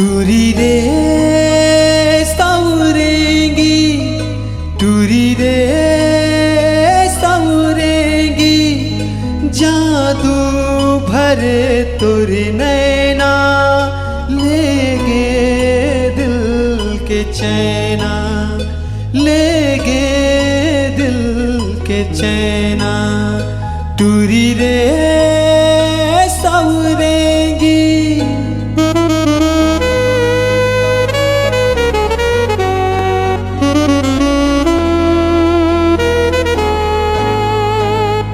टूरी रे सावरेंगी, टूरी रे सावरेंगी, जादू भरे तुरी नैना, ले गे दिल के चैना, ले गे दिल के चैना। टूरी रे सावरेंगी।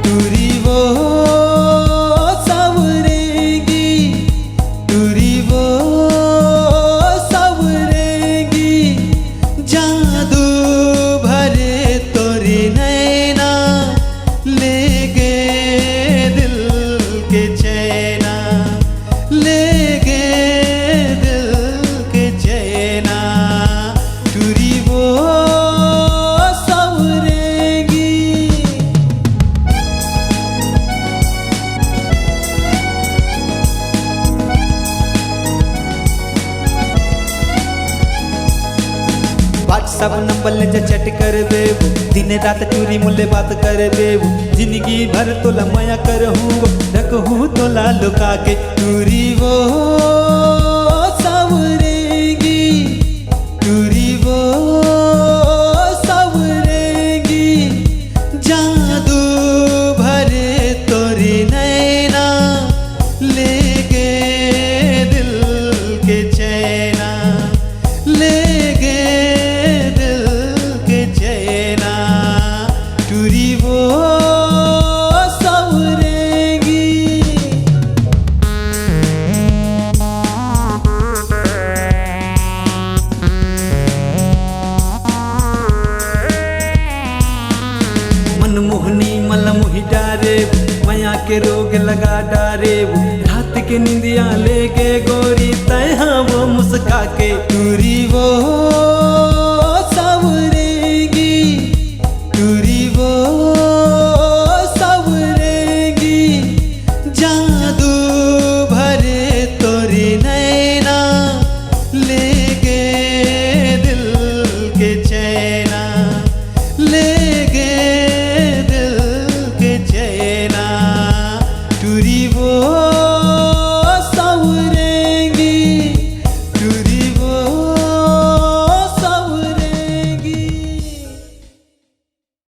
टूरी वो सावरेंगी, टूरी वो सावरेंगी, जादू भरे तोरी नैना, ले गे दिल के चैना, ले गे दिल के चैना। टूरी वो सावरेंगी। व्हाट्सएप नंबर ले चैट कर बेबू, दिन रात टूरी मुल्ले बात कर बेबू, जिंदगी भर तोला माया करहूँ, रखूँ तोला लुका के। टूरी वो सावरेंगी, टूरी वो सावरेंगी, जादू भरे तोरी नैना, ले गे दिल के चैना, ले गे चैना। टूरी वो सावरेंगी। मनमोहनी मलमोही डारे, माया के रोग लगा डारे, रात के निंदिया लेके गोरी तैहा वो मुस्का के। टूरी वो सावरे